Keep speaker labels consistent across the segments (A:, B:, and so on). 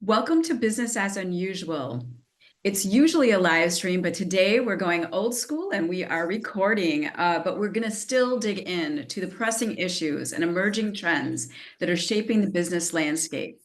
A: Welcome to Business as Unusual. It's usually a live stream, but today we're going old school and we are recording, but we're going to still dig in to the pressing issues and emerging trends that are shaping the business landscape.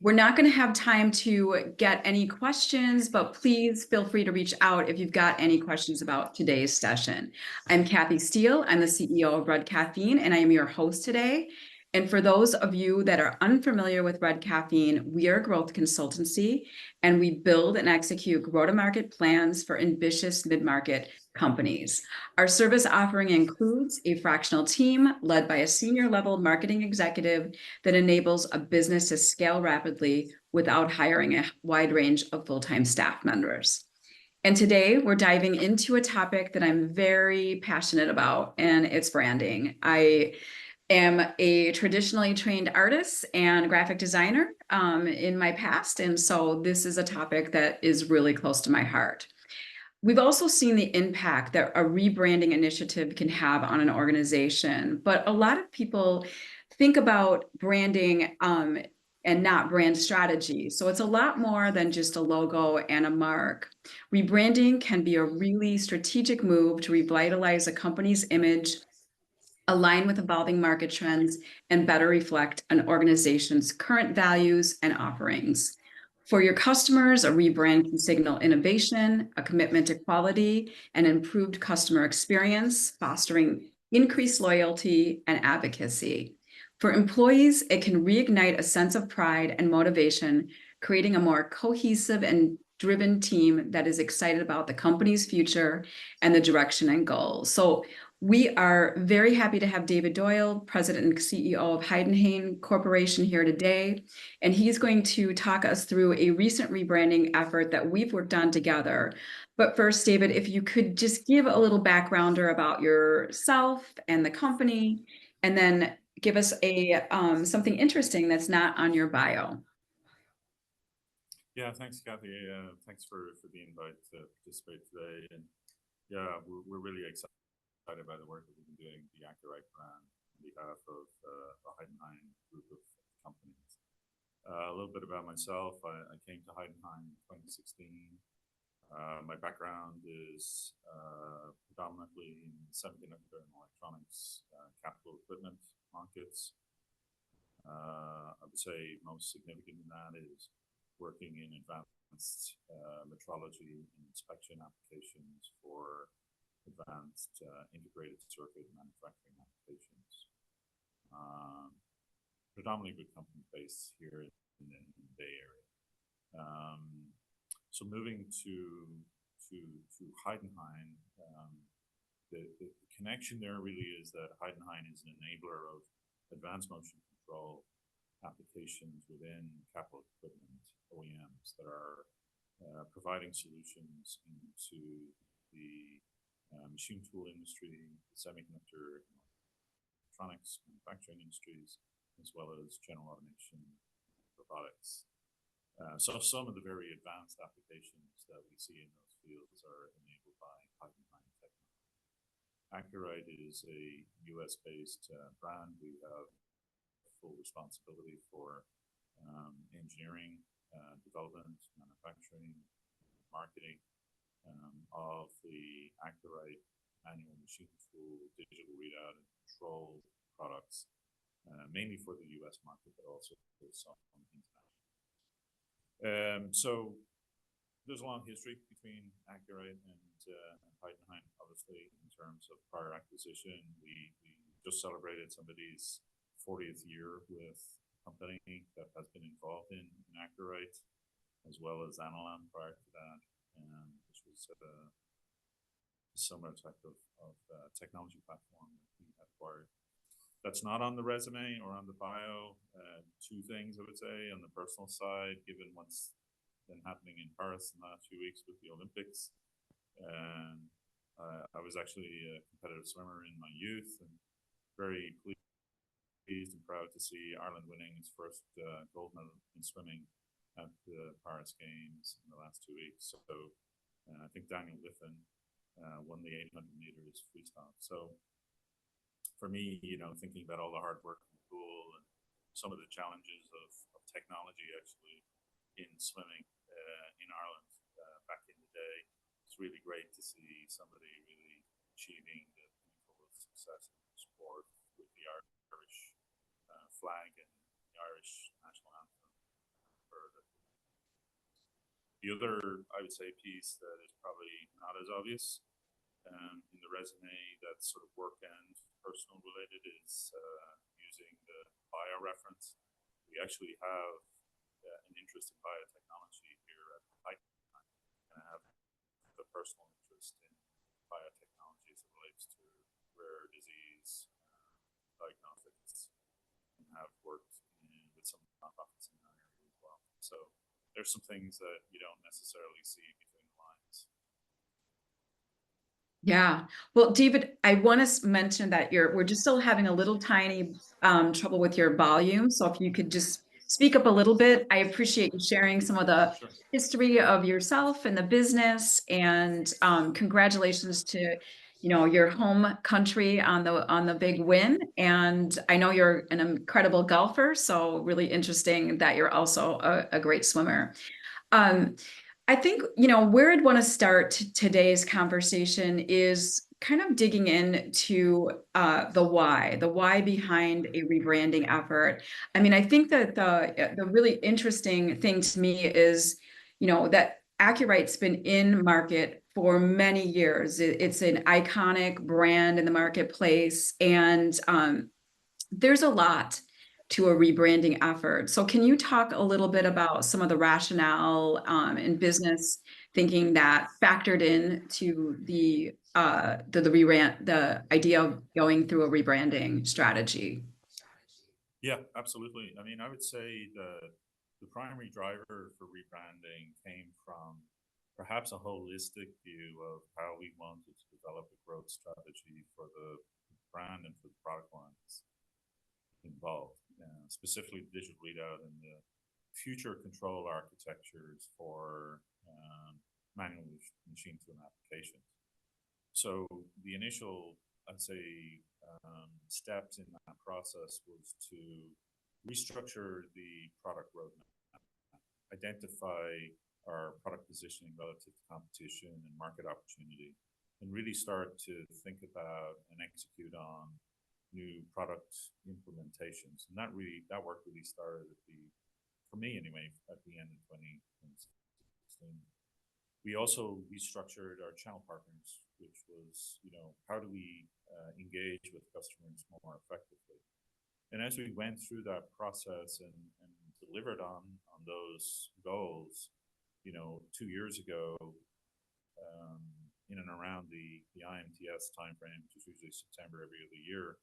A: We're not going to have time to get any questions, but please feel free to reach out if you've got any questions about today's session. I'm Kathy Steele. I'm the CEO of Red Caffeine, and I am your host today. And for those of you that are unfamiliar with Red Caffeine, we are a growth consultancy, and we build and execute go-to-market plans for ambitious mid-market companies. Our service offering includes a fractional team led by a senior level marketing executive that enables a business to scale rapidly without hiring a wide range of full-time staff members. And today we're diving into a topic that I'm very passionate about, and it's branding. I am a traditionally trained artist and graphic designer in my past, and so this is a topic that is really close to my heart. We've also seen the impact that a rebranding initiative can have on an organization, but a lot of people think about branding and not brand strategy. So it's a lot more than just a logo and a mark. Rebranding can be a really strategic move to revitalize a company's image, align with evolving market trends, and better reflect an organization's current values and offerings. For your customers, a rebrand can signal innovation, a commitment to quality, and improved customer experience, fostering increased loyalty and advocacy. For employees, it can reignite a sense of pride and motivation, creating a more cohesive and driven team that is excited about the company's future and the direction and goals. So we are very happy to have David Doyle, President and CEO of Heidenhain Corporation, here today, and he's going to talk us through a recent rebranding effort that we've worked on together. But first, David, if you could just give a little backgrounder about yourself and the company, and then give us a something interesting that's not on your bio.
B: Yeah, thanks, Kathy. Thanks for the invite to participate today. And yeah, we're really excited by the work that we've been doing, the Accurite brand, on behalf of the Heidenhain group of companies. A little bit about myself. I came to Heidenhain in 2016. My background is predominantly in semiconductor and electronics, capital equipment markets. I would say most significant in that is working in advanced metrology and inspection applications for advanced integrated circuit manufacturing applications. Predominantly good company based here in the Bay Area. So moving to Heidenhain, the connection there really is that Heidenhain is an enabler of advanced motion control applications within capital equipment OEMs that are providing solutions into the machine tool industry, the semiconductor, electronics, manufacturing industries, as well as general automation, robotics. So some of the very advanced applications that we see in those fields are enabled by Heidenhain technology. Accurite is a US-based brand. We have full responsibility for engineering, development, manufacturing, marketing, of the Accurite annual machine tool, digital readout, and control products, mainly for the US market, but also some international. So there's a long history between Accurite and Heidenhain, obviously, in terms of prior acquisition. We just celebrated somebody's 40th year with a company that has been involved in Accurite, as well as Analam prior to that. Which was a similar type of technology platform that we acquired. That's not on the resume or on the bio. Two things I would say on the personal side, given what's been happening in Paris in the last few weeks with the Olympics. I was actually a competitive swimmer in my youth, and very pleased and proud to see Ireland winning its first gold medal in swimming at the Paris Games in the last 2 weeks. So I think Daniel Liffin won the 800 meters freestyle. So for me, thinking about all the hard work in the pool and some of the challenges of technology actually in swimming in Ireland back in the day. It's really great to see somebody really achieving the pinnacle of success in the sport with the Irish flag and the Irish national anthem. The other, I would say, piece that is probably not as obvious in the resume that's sort of work and personal related is using the bio reference. We actually have an interest in biotechnology here at Heidenhain, and I have a personal interest in biotechnology as it relates to rare disease diagnostics, and have worked with some nonprofits in that area as well. So there's some things that you don't necessarily see between the lines.
A: Yeah. Well, David, I want to mention that we're just still having a little tiny trouble with your volume. So if you could just speak up a little bit, I appreciate you sharing some of the history of yourself and the business, and congratulations to, your home country on the big win. And I know you're an incredible golfer, so really interesting that you're also a great swimmer. I think, where I'd want to start today's conversation is kind of digging into the why behind a rebranding effort. I mean, I think that the really interesting thing to me is, that Accurite's been in market for many years. It's an iconic brand in the marketplace, and there's a lot to a rebranding effort. So can you talk a little bit about some of the rationale and business thinking that factored in to the idea of going through a rebranding strategy?
B: Yeah, absolutely. I mean, I would say the primary driver for rebranding came from perhaps a holistic view of how we wanted to develop a growth strategy for the brand and for the product lines involved, specifically the digital readout and the future control architectures for manual machine to an application. So the initial, I'd say, steps in that process was to restructure the product roadmap, identify our product positioning relative to competition and market opportunity, and really start to think about and execute on new product implementations. And that work really started for me anyway, at the end of 2016. We also restructured our channel partners, which was, how do we engage with customers more effectively? And as we went through that process and delivered on those goals, 2 years ago, in and around the IMTS timeframe, which is usually September every other year,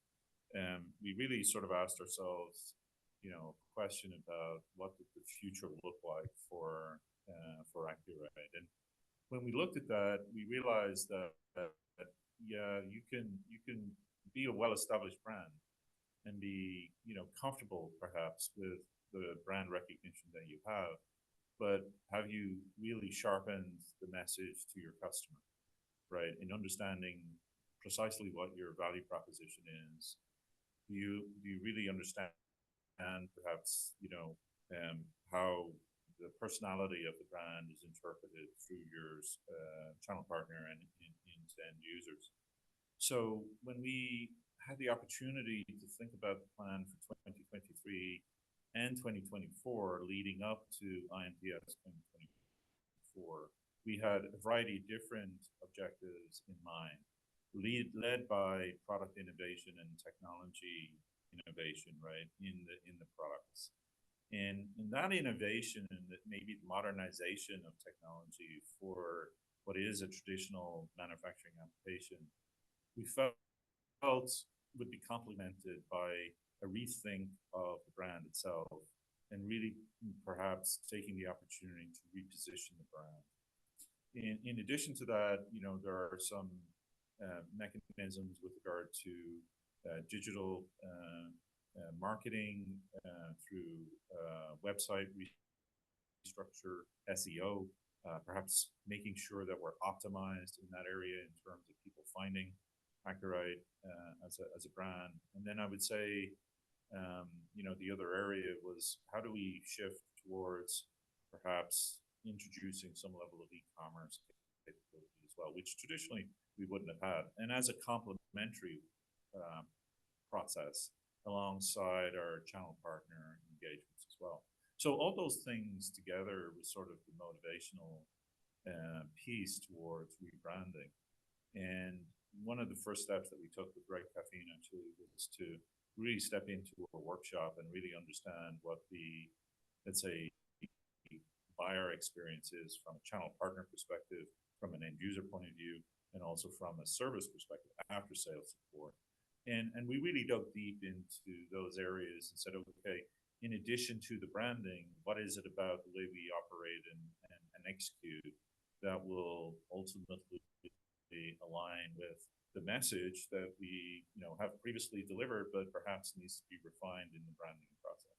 B: we really sort of asked ourselves, a question about what did the future look like for Accurate. And when we looked at that, we realized that you can be a well-established brand and be comfortable perhaps with the brand recognition that you have, but have you really sharpened the message to your customer, right? In understanding precisely what your value proposition is. Do you really understand perhaps how the personality of the brand is interpreted through your channel partner and into end users? So when we had the opportunity to think about the plan for 2023 and 2024 leading up to IMTS 2024, we had a variety of different objectives in mind, led by product innovation and technology innovation, right, in the products. And that innovation and maybe the modernization of technology for what is a traditional manufacturing application, we felt would be complemented by a rethink of the brand itself, and really perhaps taking the opportunity to reposition the brand. In addition to that, there are some mechanisms with regard to digital marketing through website restructure, SEO, perhaps making sure that we're optimized in that area in terms of people finding Accurate as a brand. And then I would say, the other area was how do we shift towards perhaps introducing some level of e-commerce capability as well, which traditionally we wouldn't have had, and as a complementary process alongside our channel partner engagements as well. So all those things together was sort of the motivational piece towards rebranding. And one of the first steps that we took with Red Caffeine actually was to really step into a workshop and really understand what the, let's say, buyer experience is from a channel partner perspective, from an end user point of view, and also from a service perspective, after sales support. And we really dug deep into those areas and said, okay, in addition to the branding, what is it about the way we operate and execute that will ultimately align with the message that we have previously delivered, but perhaps needs to be refined in the branding process.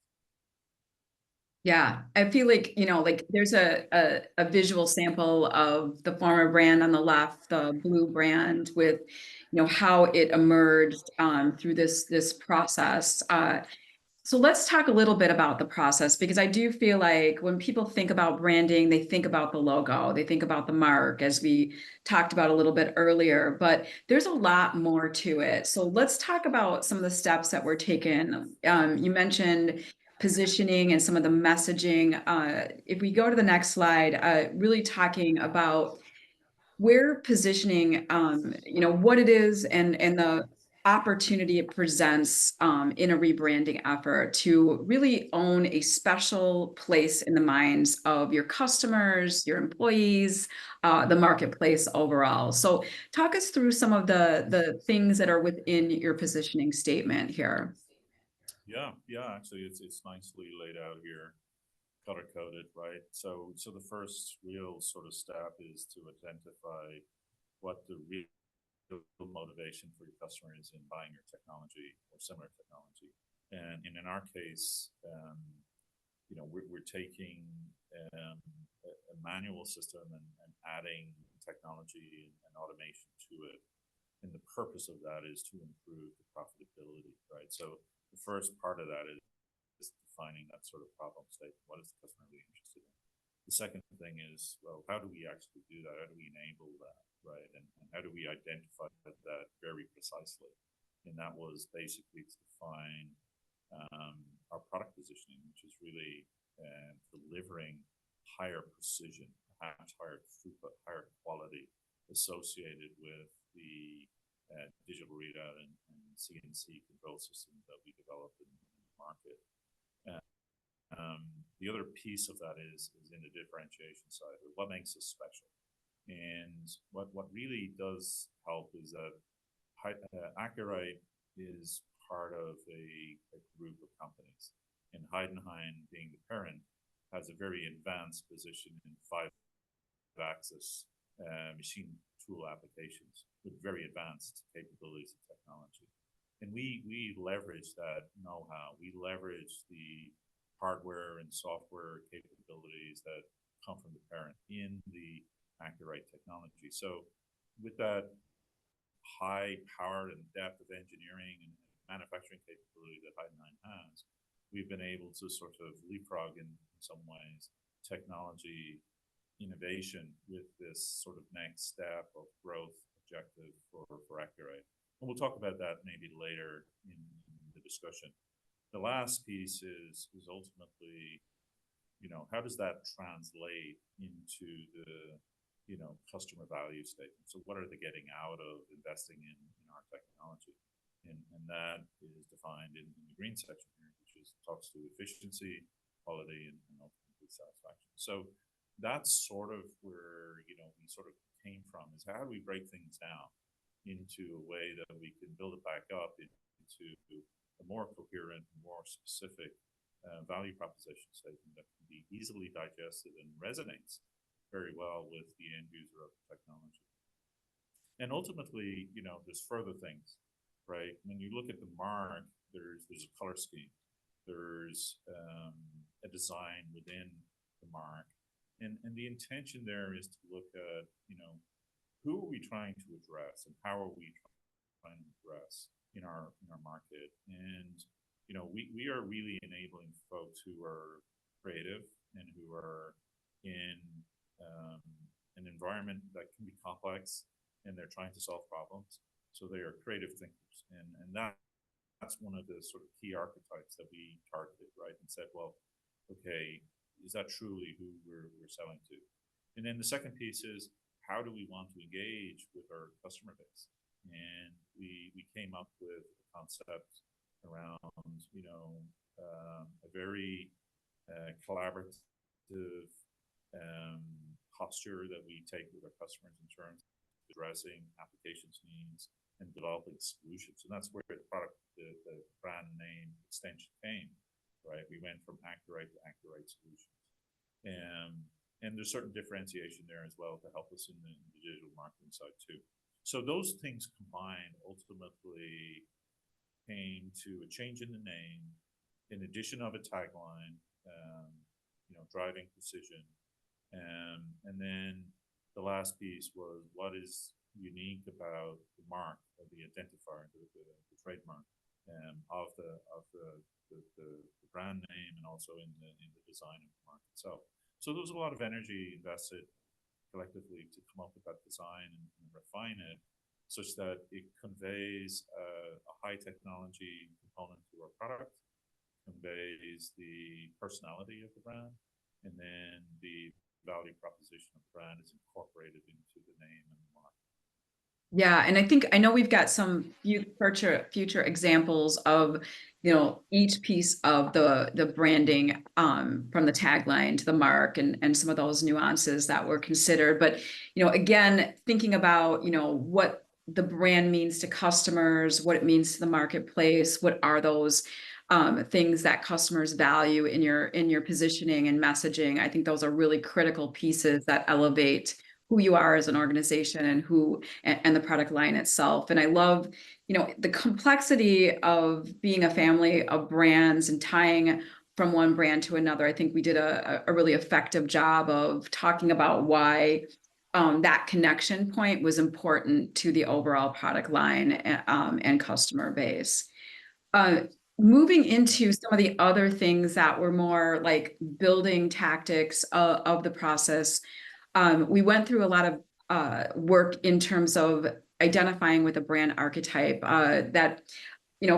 A: Yeah, I feel like, like there's a visual sample of the former brand on the left, the blue brand, with, how it emerged through this process. So let's talk a little bit about the process, because I do feel like when people think about branding, they think about the logo, they think about the mark, as we talked about a little bit earlier, but there's a lot more to it. So let's talk about some of the steps that were taken. You mentioned positioning and some of the messaging. If we go to the next slide, really talking about where positioning, what it is and the opportunity it presents in a rebranding effort to really own a special place in the minds of your customers, your employees, the marketplace overall. So talk us through some of the things that are within your positioning statement here.
B: Yeah, actually it's nicely laid out here, color coded, right? So the first real sort of step is to identify what the real motivation for your customer is in buying your technology or similar technology. And in our case, we're taking a manual system and adding technology and automation to it. And the purpose of that is to improve the profitability, right? So the first part of that is defining that sort of problem statement. What is the customer really interested in? The second thing is, well, how do we actually do that? How do we enable that, right? And how do we identify that very precisely? And that was basically to define our product positioning, which is really delivering higher precision, perhaps higher throughput, higher quality associated with the digital readout and CNC control systems that we developed in the market. The other piece of that is in the differentiation side, or what makes us special. And what really does help is that Accurite is part of a group of companies, and Heidenhain, being the parent, has a very advanced position in 5-axis machine tool applications with very advanced capabilities and technology. And we leverage that know-how. We leverage the hardware and software capabilities that come from the parent in the Accurite technology. So with that high power and depth of engineering and manufacturing capability that Heidenhain has, we've been able to sort of leapfrog in some ways technology innovation with this sort of next step of growth objective for Accurate. And we'll talk about that maybe later in the discussion. The last piece is ultimately, how does that translate into the, customer value statement? So what are they getting out of investing in our technology? And that is defined in the green section here, which talks to efficiency, quality, and ultimately satisfaction. So that's sort of where, we sort of came from, is how do we break things down into a way that we can build it back up into a more coherent, more specific value proposition statement that can be easily digested and resonates very well with the end user of the technology. And ultimately, there's further things, right? When you look at the mark, there's a color scheme, there's a design within the mark, and the intention there is to look at, who are we trying to address and how are we trying to address in our market. And we are really enabling folks who are creative and who are in an environment that can be complex, and they're trying to solve problems. So they are creative thinkers, and that's one of the sort of key archetypes that we targeted, right? And said, well, okay, is that truly who we're selling to? And then the second piece is, how do we want to engage with our customer base? And we came up with a concept around, a very collaborative posture that we take with our customers in terms of addressing applications needs and developing solutions. And that's where the brand name extension came, right? We went from Accurate to Accurate Solutions. And there's certain differentiation there as well to help us in the digital marketing side too. So those things combined ultimately came to a change in the name, in addition of a tagline, driving precision. And then the last piece was, what is unique about the mark, or the identifier, the trademark of the brand name, and also in the design of the mark itself. So there was a lot of energy invested collectively to come up with that design and refine it such that it conveys a high technology component to our product, conveys the personality of the brand, and then the value proposition of the brand is incorporated into the name and the mark.
A: Yeah, and I know we've got some future examples of, each piece of the branding, from the tagline to the mark, and some of those nuances that were considered. But, again, thinking about, what the brand means to customers, what it means to the marketplace, what are those things that customers value in your positioning and messaging. I think those are really critical pieces that elevate who you are as an organization and the product line itself. And I love, the complexity of being a family of brands and tying from one brand to another. I think we did a really effective job of talking about why that connection point was important to the overall product line and customer base. Moving into some of the other things that were more like building tactics of the process, we went through a lot of work in terms of identifying with a brand archetype that,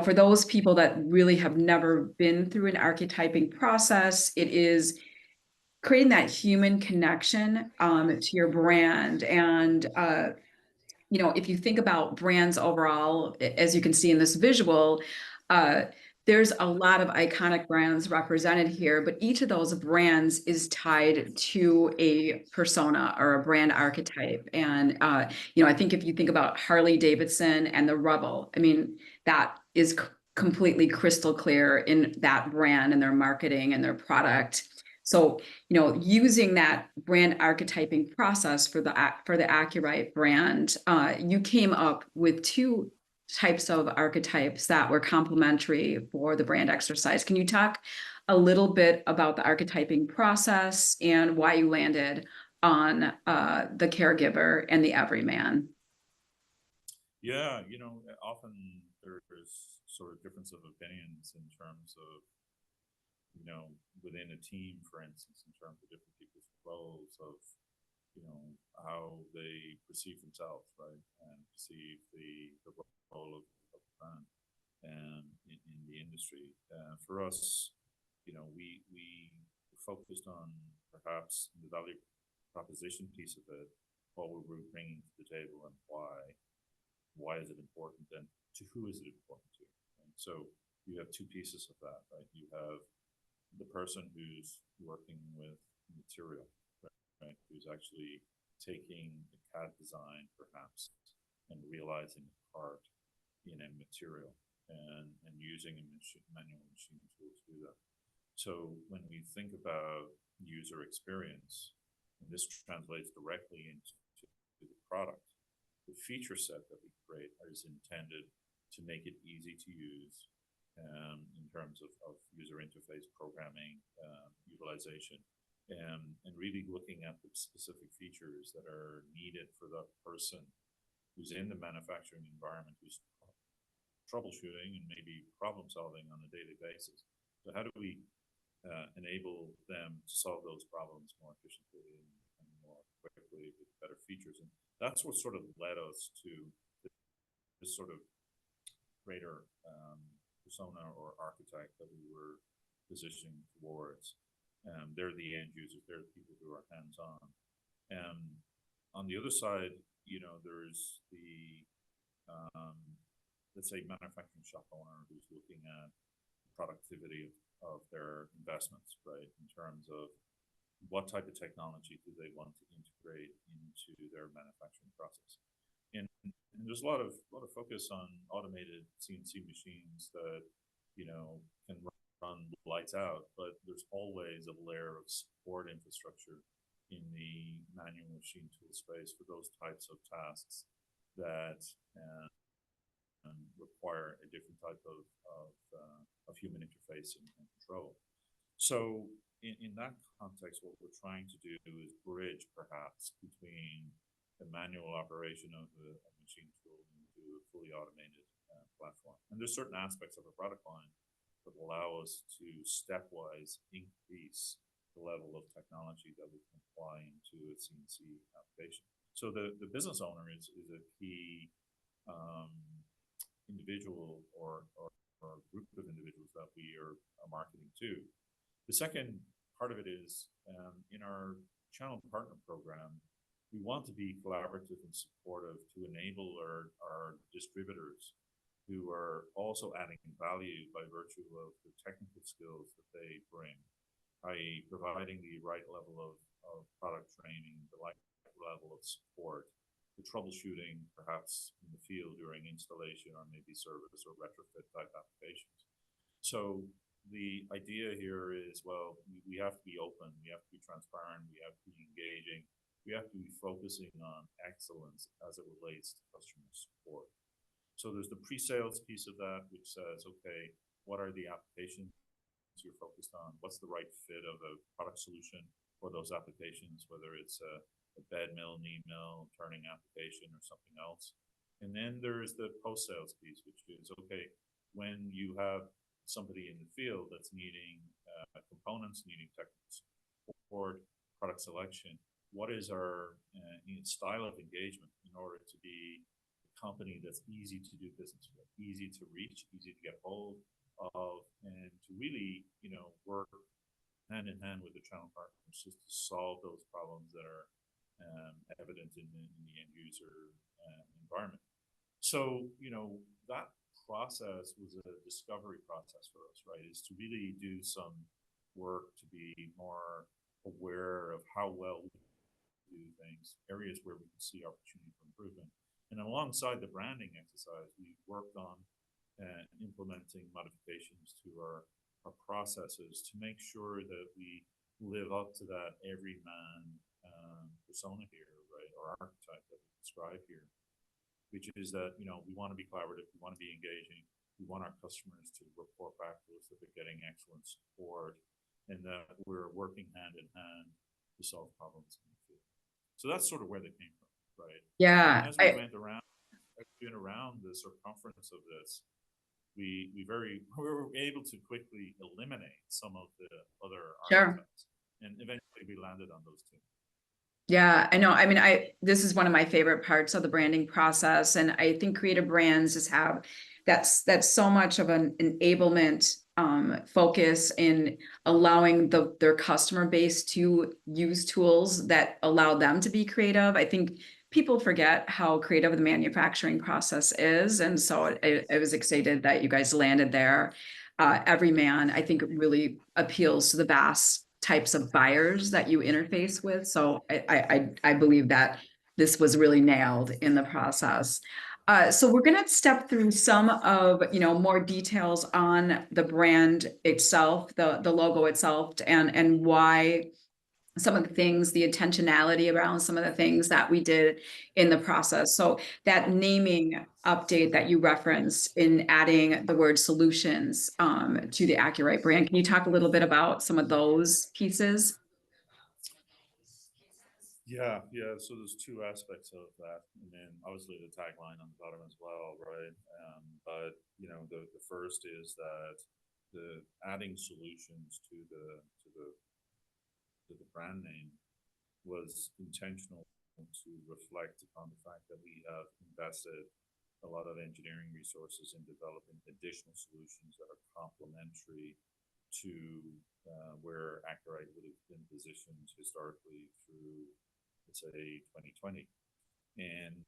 A: for those people that really have never been through an archetyping process, it is creating that human connection to your brand. And if you think about brands overall, as you can see in this visual, there's a lot of iconic brands represented here, but each of those brands is tied to a persona or a brand archetype. And, I think if you think about Harley Davidson and the Rebel, I mean, that is completely crystal clear in that brand and their marketing and their product. So, using that brand archetyping process for the Accurate brand, you came up with two types of archetypes that were complementary for the brand exercise. Can you talk a little bit about the archetyping process and why you landed on the caregiver and the everyman?
B: Yeah, often there's sort of difference of opinions in terms of, within a team, for instance, in terms of different people's roles of, how they perceive themselves, right, and perceive the role of the brand in the industry. For us, we focused on perhaps the value proposition piece of it, what we're bringing to the table, and why is it important, and to who is it important to. And so you have two pieces of that, right? You have the person who's working with material, right? Who's actually taking the CAD design perhaps and realizing a part in a material and using a manual machine tool to do that. So when we think about user experience, and this translates directly into the product, the feature set that we create is intended to make it easy to use in terms of user interface programming, utilization, and really looking at the specific features that are needed for the person who's in the manufacturing environment, who's troubleshooting and maybe problem solving on a daily basis. So how do we enable them to solve those problems more efficiently and more quickly with better features. And that's what sort of led us to this sort of greater persona or archetype that we were positioning towards. They're the end users, they're the people who are hands-on. On the other side, there's the, let's say, manufacturing shop owner who's looking at productivity of their investments, right? In terms of what type of technology do they want to integrate into their manufacturing process. And there's a lot of focus on automated CNC machines that can run lights out, but there's always a layer of support infrastructure in the manual machine tool space for those types of tasks that require a different type of human interface and control. So in that context, what we're trying to do is bridge perhaps between the manual operation of a machine tool into a fully automated platform. And there's certain aspects of a product line that allow us to stepwise increase the level of technology that we can apply into a CNC application. So the business owner is a key individual or group of individuals that we are marketing to. The second part of it is in our channel partner program, we want to be collaborative and supportive to enable our distributors who are also adding value by virtue of the technical skills that they bring, i.e. providing the right level of product training, the right level of support, the troubleshooting perhaps in the field during installation or maybe service or retrofit type applications. So the idea here is, well, we have to be open, we have to be transparent, we have to be engaging, we have to be focusing on excellence as it relates to customer support. So there's the pre-sales piece of that, which says, okay, what are the applications you're focused on? What's the right fit of a product solution for those applications, whether it's a bed mill, knee mill, turning application or something else. And then there's the post-sales piece, which is, okay, when you have somebody in the field that's needing components, needing technical support, product selection, what is our style of engagement in order to be a company that's easy to do business with, easy to reach, easy to get hold of, and to really, work hand in hand with the channel partners just to solve those problems that are evident in the end user environment. So, that process was a discovery process for us, right? Is to really do some work to be more aware of how well we do things, areas where we can see opportunity for improvement. And alongside the branding exercise, we worked on implementing modifications to our processes to make sure that we live up to that everyman persona here, right, or archetype that we describe here, which is that, we want to be collaborative, we want to be engaging, we want our customers to report back to us that they're getting excellent support, and that we're working hand in hand to solve problems in the field. So that's sort of where they came from, right?
A: Yeah.
B: And as we went around the circumference of this, we were able to quickly eliminate some of the other archetypes, and eventually we landed on those two.
A: Yeah, I know. I mean, this is one of my favorite parts of the branding process. And I think creative brands just have that's so much of an enablement focus in allowing their customer base to use tools that allow them to be creative. I think people forget how creative the manufacturing process is. And so I was excited that you guys landed there. Everyman, I think, really appeals to the vast types of buyers that you interface with. So I believe that this was really nailed in the process. So we're going to step through some of, more details on the brand itself, the logo itself, and why some of the things, the intentionality around some of the things that we did in the process. So that naming update that you referenced in adding the word solutions to the Accurate brand, can you talk a little bit about some of those pieces?
B: Yeah. So there's two aspects of that, and then obviously the tagline on the bottom as well, right? But the first is that the adding solutions to the brand name was intentional to reflect upon the fact that we have invested a lot of engineering resources in developing additional solutions that are complementary to where Accurite would have been positioned historically through, let's say, 2020. And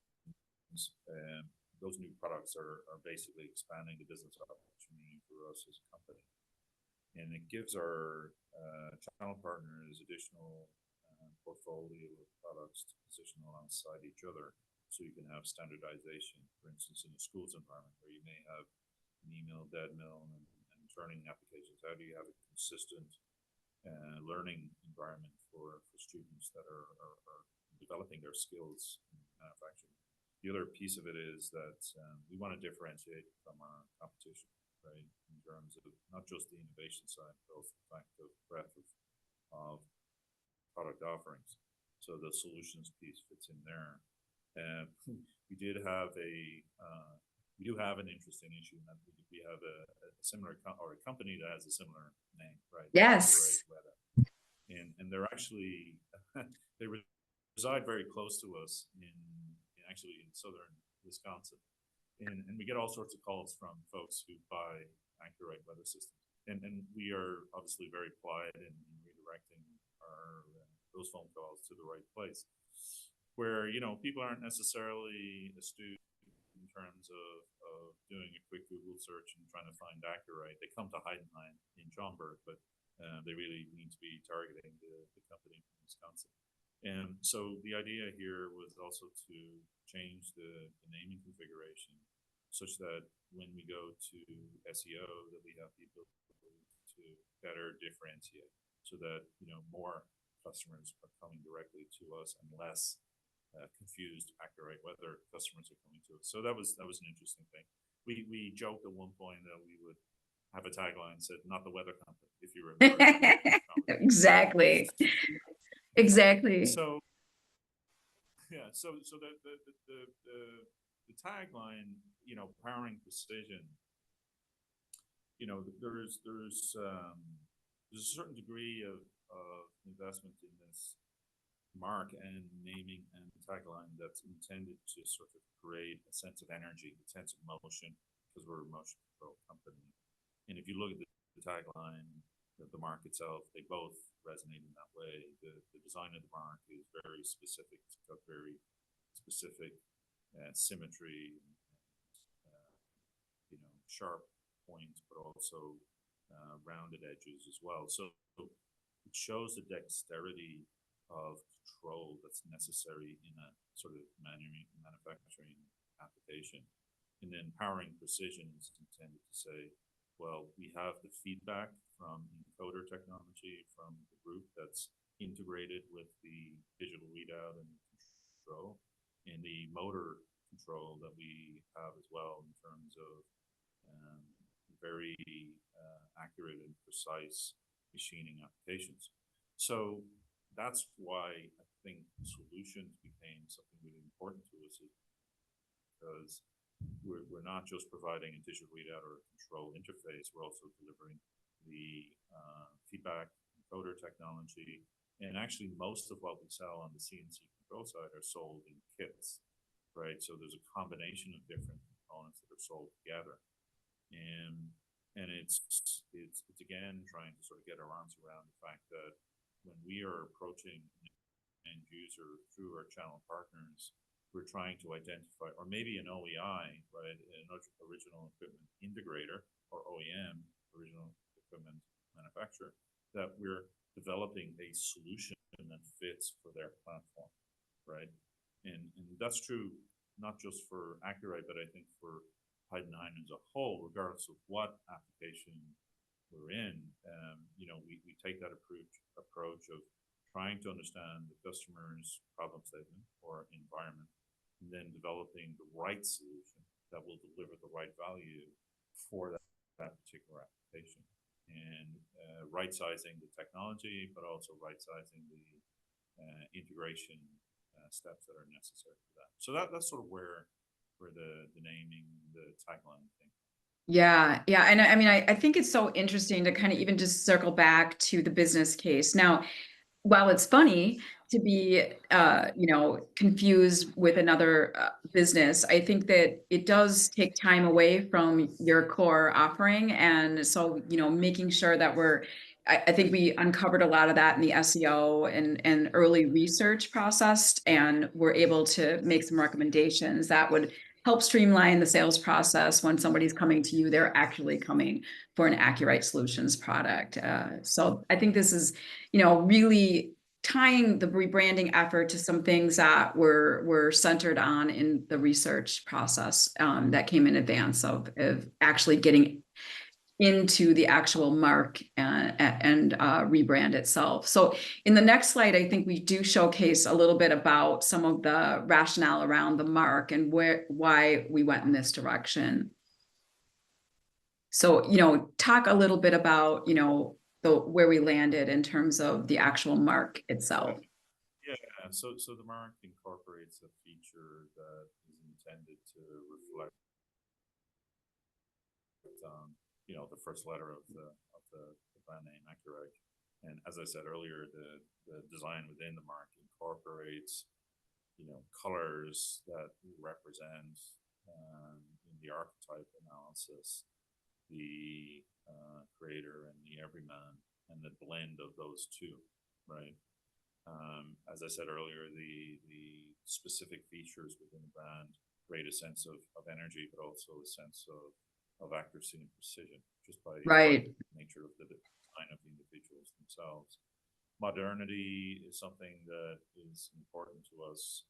B: those new products are basically expanding the business opportunity for us as a company. And it gives our channel partners additional portfolio of products to position alongside each other, so you can have standardization. For instance, in a schools environment where you may have an email dead mill and turning applications, how do you have a consistent learning environment for students that are developing their skills in manufacturing? The other piece of it is that we want to differentiate from our competition, right, in terms of not just the innovation side, but also the fact of breadth of product offerings. So the solutions piece fits in there. We do have an interesting issue in that we have a similar or a company that has a similar name, right?
A: Yes.
B: And they're actually they reside very close to us in southern Wisconsin, and we get all sorts of calls from folks who buy Accurate weather systems, and we are obviously very quiet in redirecting our those phone calls to the right place, where people aren't necessarily astute in terms of doing a quick Google search and trying to find Accurite. They come to Heidenhain in Schaumburg, but they really need to be targeting the company from Wisconsin. And so the idea here was also to change the naming configuration such that when we go to SEO, that we have the ability to better differentiate, so that more customers are coming directly to us and less confused Accurate weather customers are coming to us. So that was an interesting thing. We joked at one point that we would have a tagline said, "Not the weather company," if you remember.
A: Exactly. Exactly.
B: So yeah, so the tagline, powering precision. There's a certain degree of investment in this mark and naming and tagline that's intended to sort of create a sense of energy, a sense of motion, because we're a motion control company. And if you look at the tagline, the mark itself, they both resonate in that way. The design of the mark is very specific. It's got very specific symmetry, sharp points, but also rounded edges as well. So it shows the dexterity of control that's necessary in a sort of manufacturing application. And then powering precision is intended to say, well, we have the feedback from encoder technology from the group that's integrated with the digital readout and control, and the motor control that we have as well in terms of very accurate and precise machining applications. So that's why I think solutions became something really important to us, because we're not just providing a digital readout or a control interface, we're also delivering the feedback encoder technology. And actually most of what we sell on the CNC control side are sold in kits, right? So there's a combination of different components that are sold together. And it's again trying to sort of get our arms around the fact that when we are approaching an end user through our channel partners, we're trying to identify, or maybe an OEI, right, an original equipment integrator, or OEM, original equipment manufacturer, that we're developing a solution that fits for their platform, right? And that's true not just for Accurate, but I think for Heidenhain as a whole, regardless of what application we're in. We take that approach of trying to understand the customer's problem statement or environment, and then developing the right solution that will deliver the right value for that particular application. And right-sizing the technology, but also right-sizing the integration steps that are necessary for that. So that's sort of where the naming, the tagline thing.
A: Yeah, yeah. And I mean, I think it's so interesting to kind of even just circle back to the business case. Now, while it's funny to be confused with another business, I think that it does take time away from your core offering. And so, making sure that I think we uncovered a lot of that in the SEO and early research process, and we're able to make some recommendations that would help streamline the sales process. When somebody's coming to you, they're actually coming for an Accurate Solutions product. So I think this is, really tying the rebranding effort to some things that were centered on in the research process, that came in advance of actually getting into the actual mark and rebrand itself. So in the next slide, I think we do showcase a little bit about some of the rationale around the mark and why we went in this direction. So, talk a little bit about, where we landed in terms of the actual mark itself.
B: Yeah, so the mark incorporates a feature that is intended to reflect the first letter of the brand name, Accurate. And as I said earlier, the design within the mark incorporates colors that represent, in the archetype analysis, the creator and the everyman, and the blend of those two, right? As I said earlier, the specific features within the brand create a sense of energy, but also a sense of accuracy and precision, just by
A: Right.
B: the nature of the design of the individuals themselves. Modernity is something that is important to us.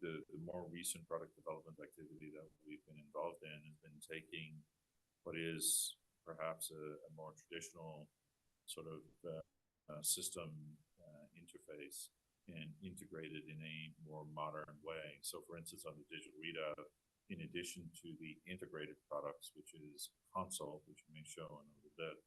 B: The more recent product development activity that we've been involved in has been taking what is perhaps a more traditional sort of system interface and integrated in a more modern way. So, for instance, on the digital readout, in addition to the integrated products, which is console, which we may show in a little bit,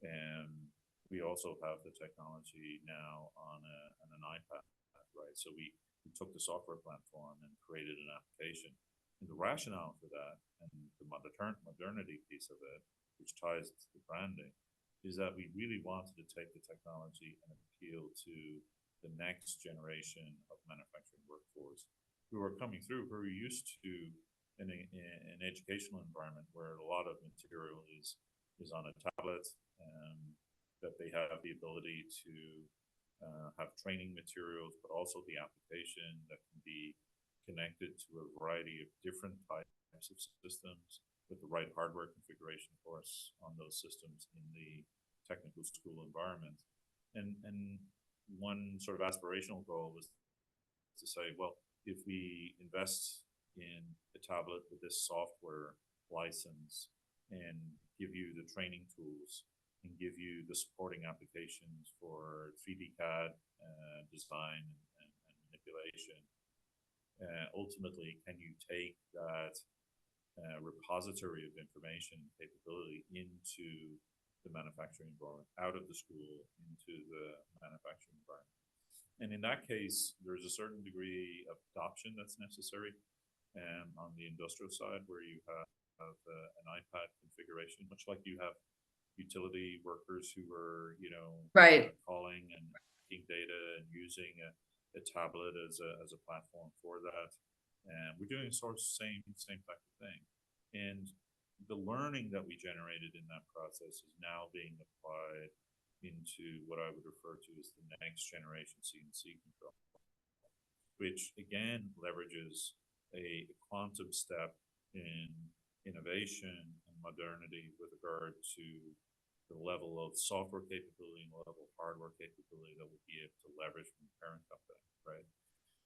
B: and we also have the technology now on an iPad, right? So we took the software platform and created an application. And the rationale for that, and the modernity piece of it, which ties to the branding, is that we really wanted to take the technology and appeal to the next generation of manufacturing workforce who are coming through, who are used to an educational environment where a lot of material is on a tablet, that they have the ability to have training materials, but also the application that can be connected to a variety of different types of systems with the right hardware configuration, of course, on those systems in the technical school environment. And one sort of aspirational goal was to say, well, if we invest in a tablet with this software license and give you the training tools and give you the supporting applications for 3D CAD design and manipulation, ultimately, can you take that repository of information capability into the manufacturing environment, out of the school into the manufacturing environment? And in that case, there's a certain degree of adoption that's necessary on the industrial side, where you have an iPad configuration, much like you have utility workers who are,
A: Right.
B: calling and taking data and using a tablet as a platform for that. And we're doing sort of same type of thing. And the learning that we generated in that process is now being applied into what I would refer to as the next generation CNC control, which again leverages a quantum step in innovation and modernity with regard to the level of software capability and the level of hardware capability that we'll be able to leverage from the parent company, right?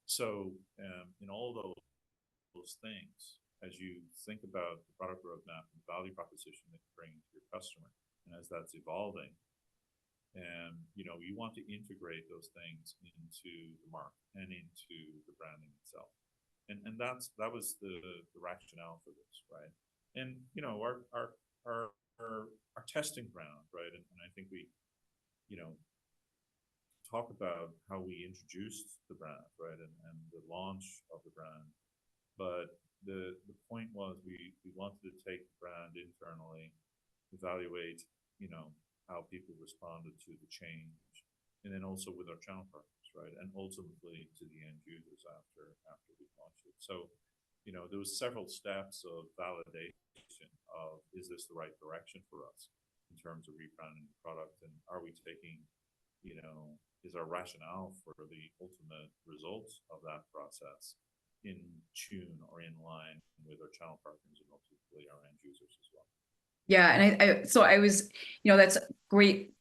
B: So in all those things, as you think about the product roadmap and the value proposition that you bring to your customer, and as that's evolving, you want to integrate those things into the mark and into the branding itself. And that was the rationale for this, right? And our testing ground, right? And I think we talk about how we introduced the brand, right, and the launch of the brand. But the point was we wanted to take the brand internally, evaluate, you know, how people responded to the change, and then also with our channel partners, right, and ultimately to the end users after we launched it. So, you know, there was several steps of validation of, is this the right direction for us in terms of rebranding the product, and are we taking, you know, is our rationale for the ultimate results of that process in tune or in line with our channel partners and ultimately our end users as well.
A: Yeah, and so I was, you know, that's great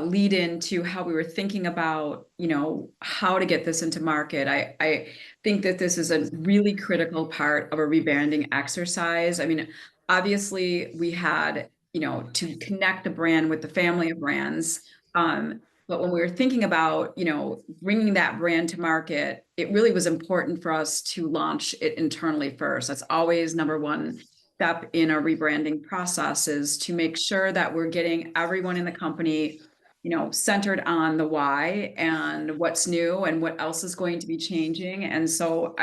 A: lead into how we were thinking about, you know, how to get this into market. I think that this is a really critical part of a rebranding exercise. I mean, obviously we had, you know, to connect the brand with the family of brands. But when we were thinking about, you know, bringing that brand to market, it really was important for us to launch it internally first. That's always number one step in our rebranding process, is to make sure that we're getting everyone in the company, you know, centered on the why and what's new and what else is going to be changing. And so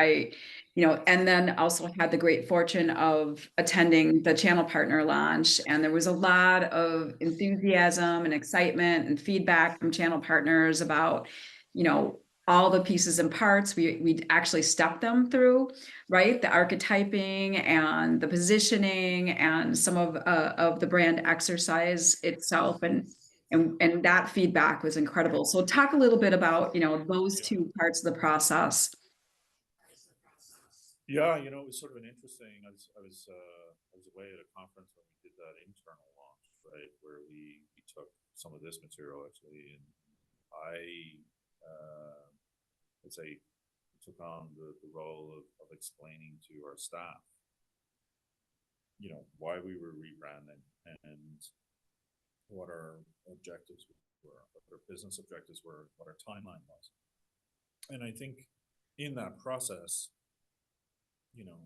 A: you know, and then also had the great fortune of attending the channel partner launch. And there was a lot of enthusiasm and excitement and feedback from channel partners about, you know, all the pieces and parts. We actually stepped them through, right? The archetyping and the positioning and some of the brand exercise itself. And that feedback was incredible. So talk a little bit about, you know, those two parts of the process.
B: Yeah, you know, it was sort of an interesting. I was away at a conference when we did that internal launch, right, where we took some of this material actually, and I would say took on the role of explaining to our staff, you know, why we were rebranding and what our objectives were, what our business objectives were, what our timeline was, and I think in that process, you know,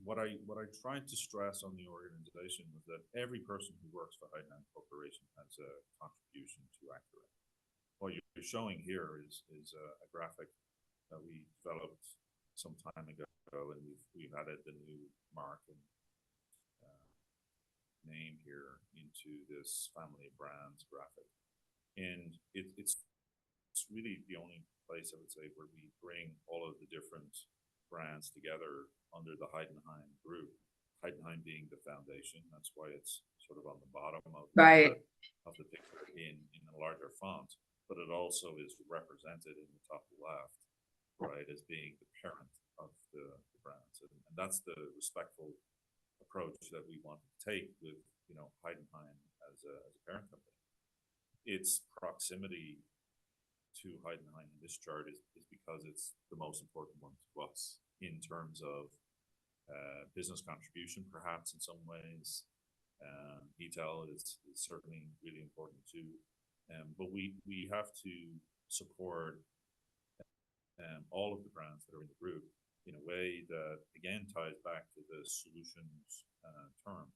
B: what I tried to stress on the organization was that every person who works for Heidenhain Corporation has a contribution to Accurate. What you're showing here is a graphic that we developed some time ago, and we've added the new mark and name here into this family of brands graphic, and it's really the only place I would say where we bring all of the different brands together under the Heidenhain group. Heidenhain being the foundation, that's why it's sort of on the bottom of the picture in a larger font, but it also is represented in the top left, right, as being the parent of the brands, and that's the respectful approach that we want to take with, you know, Heidenhain as a parent company. Its proximity to Heidenhain in this chart is because it's the most important one to us in terms of business contribution, perhaps in some ways. Detail is certainly really important too, but we have to support all of the brands that are in the group in a way that again ties back to the solutions term,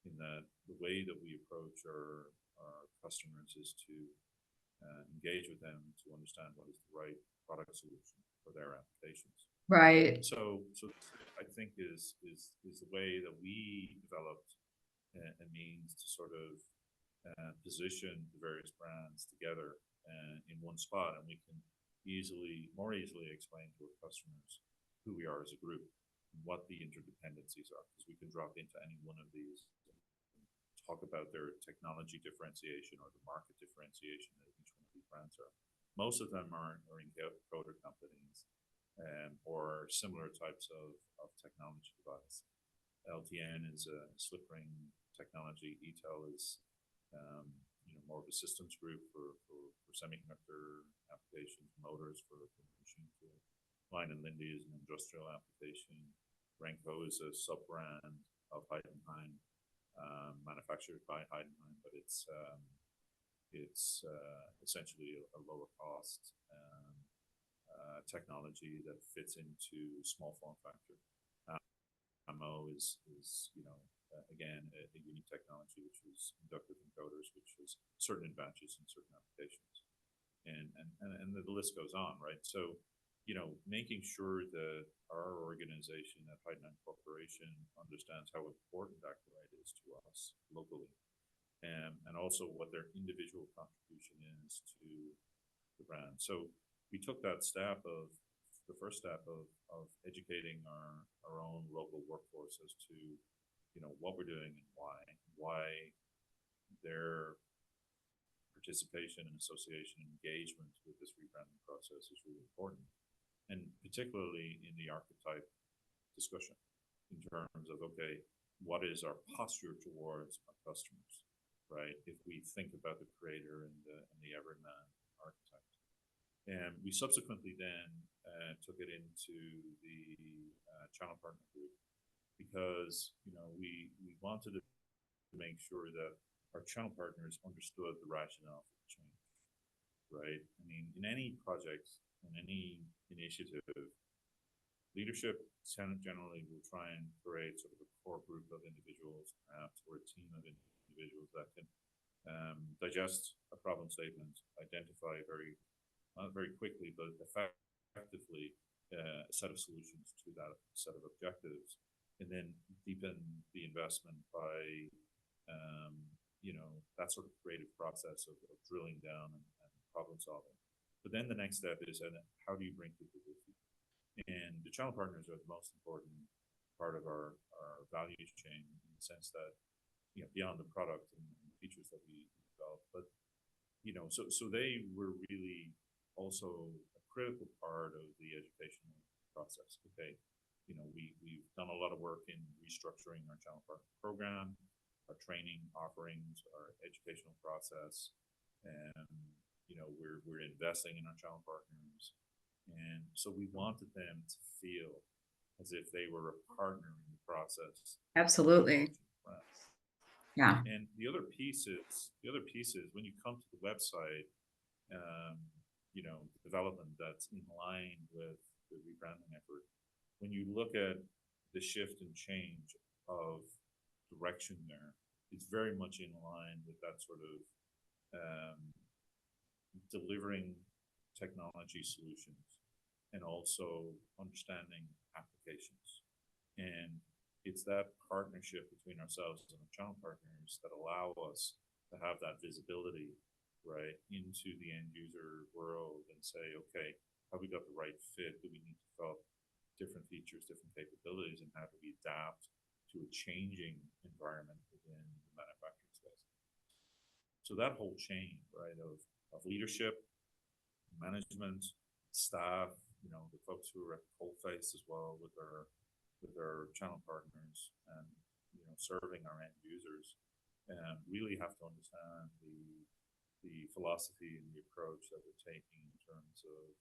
B: in that the way that we approach our customers is to engage with them to understand what is the right product solution for their applications.
A: Right.
B: So I think is the way that we developed a means to sort of position the various brands together in one spot, and we can more easily explain to our customers who we are as a group and what the interdependencies are, because we can drop into any one of these, talk about their technology differentiation or the market differentiation that each one of these brands are. Most of them are encoder companies or similar types of technology device. LTN is a slip ring technology. ETEL is you know, more of a systems group for semiconductor applications. Motors for machine tool. Line and Lindy is an industrial application. Renko is a sub-brand of Heidenhain, manufactured by Heidenhain, but it's essentially a lower cost technology that fits into small form factor. Ammo is you know, again a unique technology which is inductive encoders, which has certain advantages in certain applications, and the list goes on, right? So making sure that our organization at Heidenhain Corporation understands how important Activate is to us locally, and also what their individual contribution is to the brand. So we took that step of the first step of educating our own local workforce as to what we're doing and why their participation and association and engagement with this rebranding process is really important, and particularly in the archetype discussion in terms of, okay, what is our posture towards our customers, right? If we think about the creator and the everyman archetype. And we subsequently then took it into the channel partner group, because we wanted to make sure that our channel partners understood the rationale for the change, right? I mean, in any project, in any initiative, leadership generally will try and create sort of a core group of individuals, perhaps, or a team of individuals that can digest a problem statement, identify not very quickly, but effectively a set of solutions to that set of objectives, and then deepen the investment by that sort of creative process of drilling down and problem solving. But then the next step is, how do you bring people with you? And the channel partners are the most important part of our value chain, in the sense that beyond the product and features that we develop, but so they were really also a critical part of the educational process. Okay, we've done a lot of work in restructuring our channel partner program, our training offerings, our educational process, and we're investing in our channel partners, and so we wanted them to feel as if they were a partner in the process.
A: Absolutely. Yeah.
B: And the other piece is when you come to the website, development that's in line with the rebranding effort. When you look at the shift and change of direction there, it's very much in line with that sort of delivering technology solutions and also understanding applications. And it's that partnership between ourselves and our channel partners that allow us to have that visibility, right, into the end user world and say, okay, have we got the right fit? Do we need to develop different features, different capabilities, and how do we adapt to a changing environment within the manufacturing space? So that whole chain, right, of leadership, management, staff, the folks who are at the coalface as well with our channel partners, and serving our end users, really have to understand the philosophy and the approach that we're taking in terms of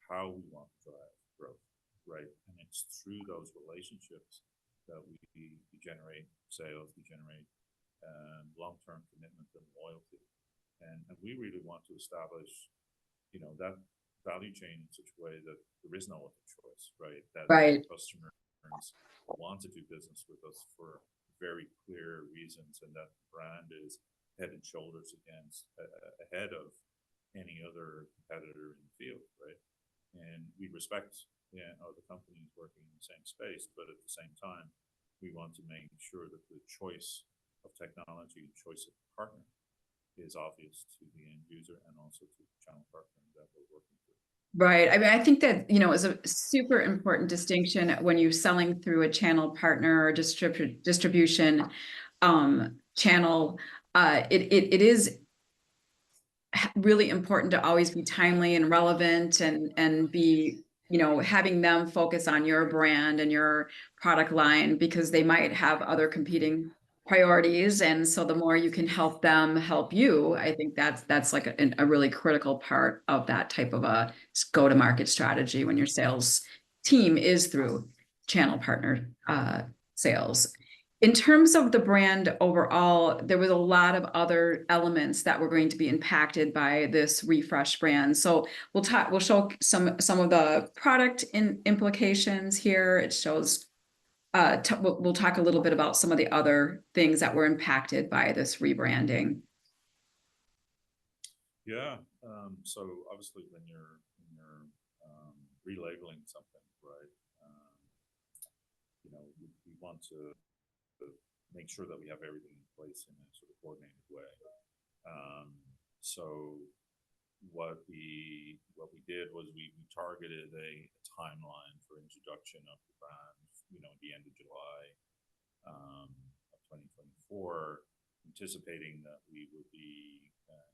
B: how we want to drive growth, right? And it's through those relationships that we generate sales, we generate long-term commitment and loyalty, and we really want to establish that value chain in such a way that there is no other choice, right? That customers want to do business with us for very clear reasons, and that the brand is head and shoulders ahead of any other competitor in the field, right? And we respect other companies working in the same space, but at the same time, we want to make sure that the choice of technology and choice of partner is obvious to the end user and also to the channel partner that we're working with.
A: Right. I mean, I think that, is a super important distinction when you're selling through a channel partner or distribution channel. It is really important to always be timely and relevant, and be, having them focus on your brand and your product line, because they might have other competing priorities. And so the more you can help them help you, I think that's like a really critical part of that type of a go-to-market strategy when your sales team is through channel partner sales. In terms of the brand overall, there was a lot of other elements that were going to be impacted by this refresh brand. So we'll show some of the product implications here. It shows. We'll talk a little bit about some of the other things that were impacted by this rebranding.
B: Yeah. So obviously, when you're relabeling something, right? We want to make sure that we have everything in place in a sort of coordinated way. So what we did was we targeted a timeline for introduction of the brand, at the end of July of 2024, anticipating that we would be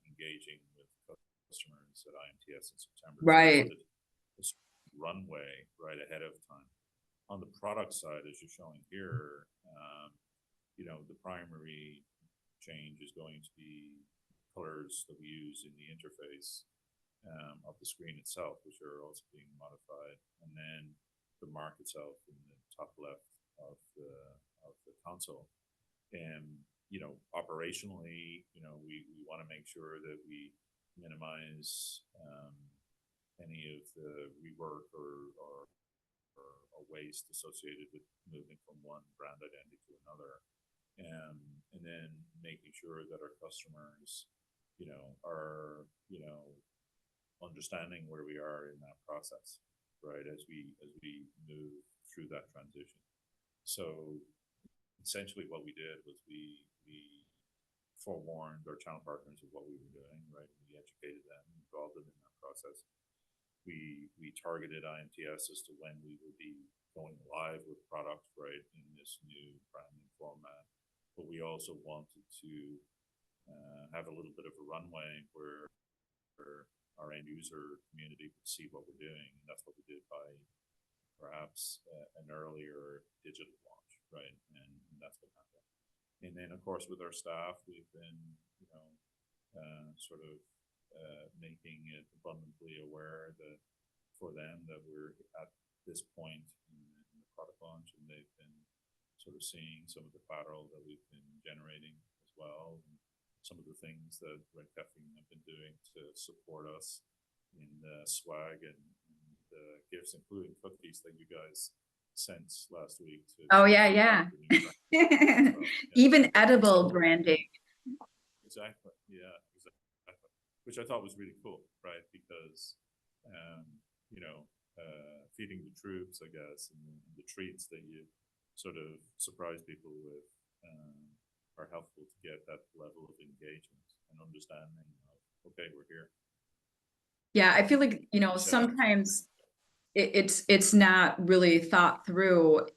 B: engaging with customers at IMTS in September.
A: Right.
B: So this runway right ahead of time. On the product side, as you're showing here, the primary change is going to be colors that we use in the interface of the screen itself, which are also being modified, and then the mark itself in the top left of the console. And operationally, we want to make sure that we minimize any of the rework or waste associated with moving from one brand identity to another, and then making sure that our customers, are understanding where we are in that process, right? As we move through that transition. So essentially, what we did was we forewarned our channel partners of what we were doing, right? We educated them, involved them in that process. We targeted IMTS as to when we would be going live with product, right, in this new branding format. But we also wanted to have a little bit of a runway where our end user community could see what we're doing. And that's what we did by perhaps an earlier digital launch, right? And that's what happened. And then, of course, with our staff, we've been, making it abundantly aware that for them that we're at this point in the product launch, and they've been sort of seeing some of the collateral that we've been generating as well, and some of the things that Red Caffeine have been doing to support us in the swag and the gifts, including cookies that you guys sent last week.
A: Oh, yeah. Even edible branding.
B: Exactly. Yeah, exactly. Which I thought was really cool, right? Because, feeding the troops, I guess, and the treats that you sort of surprise people with are helpful to get that level of engagement and understanding of, okay, we're here.
A: Yeah, I feel like, sometimes it's not really thought through.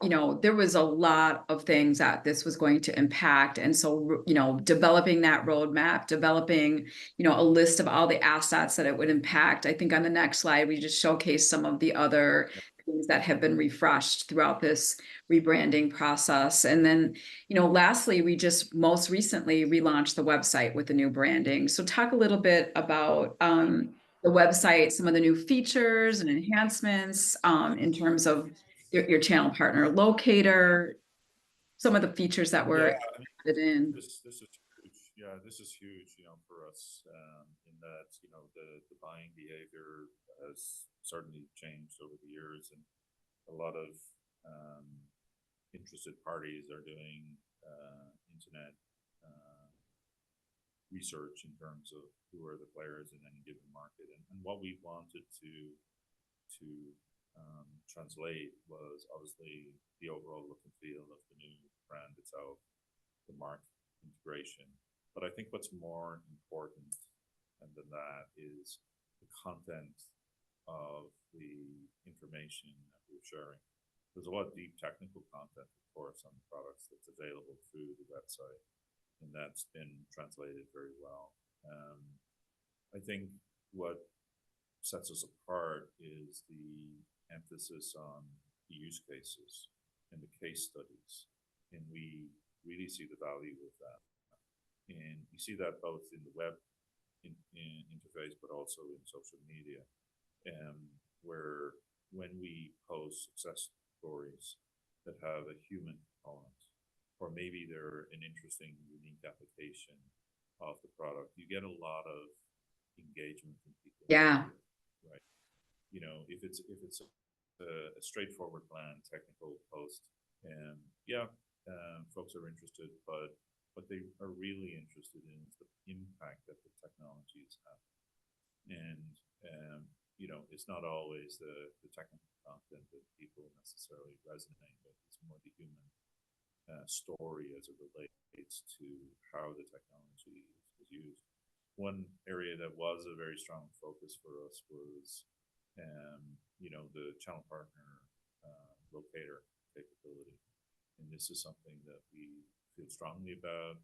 A: There was a lot of things that this was going to impact. And so, developing that roadmap, developing, a list of all the assets that it would impact. I think on the next slide, we just showcase some of the other things that have been refreshed throughout this rebranding process. And then, lastly, we just most recently relaunched the website with the new branding. So talk a little bit about the website, some of the new features and enhancements in terms of your channel partner locator, some of the features that were added in.
B: This is huge. Yeah, this is huge, for us in that, the buying behavior has certainly changed over the years, and a lot of interested parties are doing internet research in terms of who are the players in any given market, and what we wanted to translate was obviously the overall look and feel of the new brand itself, the mark integration. But I think what's more important than that is the content of the information that we're sharing. There's a lot of deep technical content, of course, on the products that's available through the website, and that's been translated very well. I think what sets us apart is the emphasis on the use cases and the case studies, and we really see the value of that. And you see that both in the web in interface, but also in social media, where when we post success stories that have a human component, or maybe they're an interesting, unique application of the product, you get a lot of engagement from people.
A: Yeah.
B: Right. If it's a straightforward plan, technical post, folks are interested, but what they are really interested in is the impact that the technology is having. And it's not always the technical content that people necessarily resonate with. It's more the human story as it relates to how the technology is used. One area that was a very strong focus for us was, the channel partner locator capability. And this is something that we feel strongly about,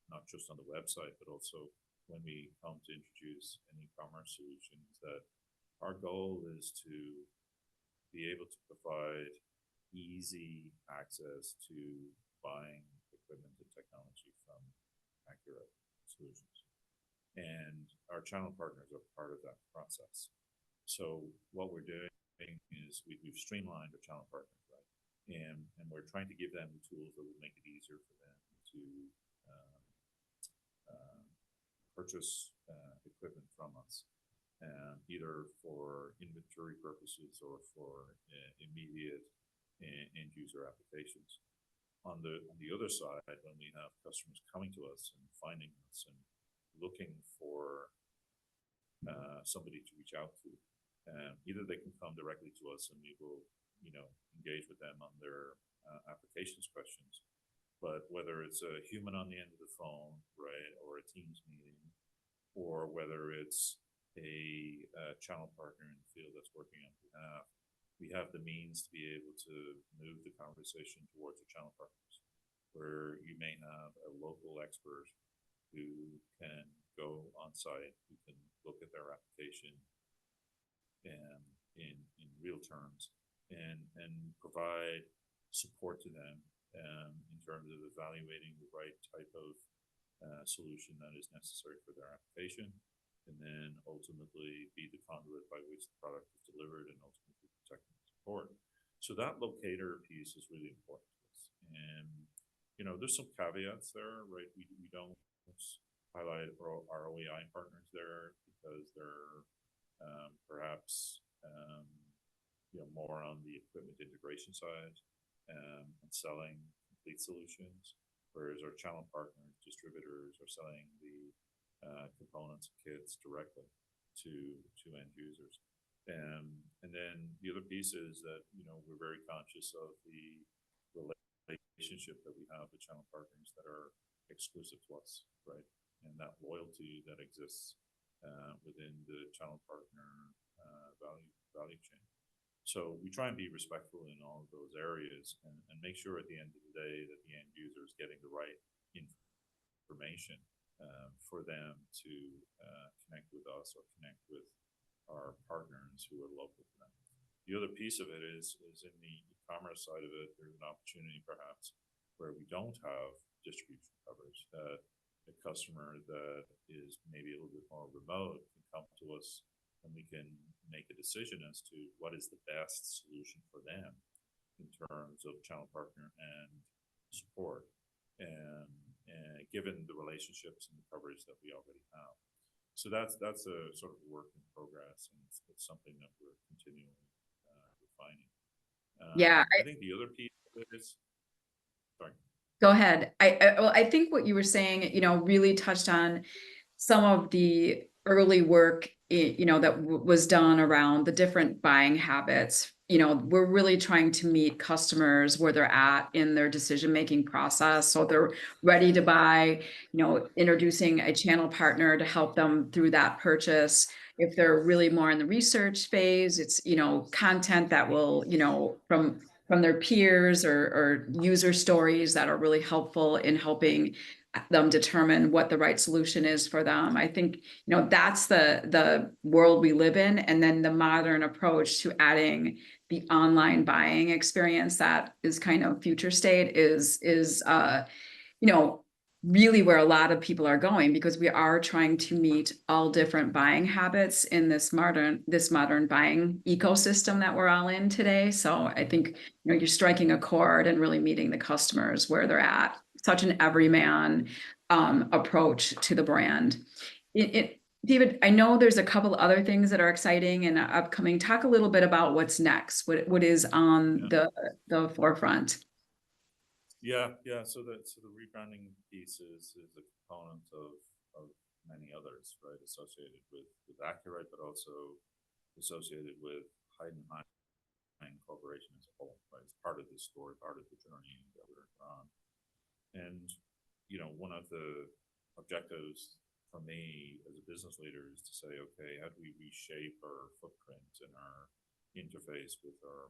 B: not just on the website, but also when we come to introduce an e-commerce solutions, that our goal is to be able to provide easy access to buying equipment and technology from accurate solutions. And our channel partners are part of that process. So what we're doing is we've streamlined our channel partners, right? And we're trying to give them the tools that will make it easier for them to purchase equipment from us, either for inventory purposes or for immediate end user applications. On the other side, when we have customers coming to us and finding us and looking for somebody to reach out to, either they can come directly to us and we will, engage with them on their applications questions. But whether it's a human on the end of the phone, right, or a Teams meeting, or whether it's a channel partner in the field that's working on behalf, we have the means to be able to move the conversation towards the channel partners, where you may have a local expert who can go on site, who can look at their application in real terms and provide support to them in terms of evaluating the right type of solution that is necessary for their application, and then ultimately be the conduit by which the product is delivered and ultimately technical support. So that locator piece is really important to us. And, there's some caveats there, right? We don't highlight our OEI partners there because they're perhaps more on the equipment integration side and selling complete solutions, whereas our channel partners, distributors, are selling the components and kits directly to end users. And then the other piece is that we're very conscious of the relationship that we have with channel partners that are exclusive to us, right? And that loyalty that exists within the channel partner value chain. So we try and be respectful in all of those areas and make sure at the end of the day that the end user is getting the right information for them to connect with us or connect with our partners who are local to them. The other piece of it is in the e-commerce side of it, there's an opportunity perhaps where we don't have distribution coverage, that a customer that is maybe a little bit more remote can come to us and we can make a decision as to what is the best solution for them in terms of channel partner and support, and given the relationships and the coverage that we already have. So that's a sort of work in progress, and it's something that we're continually refining.
A: Yeah,
B: I think the other piece of it is, sorry.
A: Go ahead. I think what you were saying, really touched on some of the early work, that was done around the different buying habits. We're really trying to meet customers where they're at in their decision-making process. So they're ready to buy, introducing a channel partner to help them through that purchase. If they're really more in the research phase, it's, content that will, from their peers or user stories that are really helpful in helping them determine what the right solution is for them. I think, that's the world we live in. And then the modern approach to adding the online buying experience that is kind of future state is really where a lot of people are going, because we are trying to meet all different buying habits in this modern buying ecosystem that we're all in today. So I think, you're striking a chord and really meeting the customers where they're at. Such an everyman approach to the brand. David, I know there's a couple other things that are exciting and upcoming. Talk a little bit about what's next. What is on the forefront?
B: Yeah. So the rebranding piece is a component of many others, right, associated with Accurate, but also associated with Heidenhain Corporation as a whole, right? It's part of the story, part of the journey that we're on. And, one of the objectives for me as a business leader is to say, okay, how do we reshape our footprint and our interface with our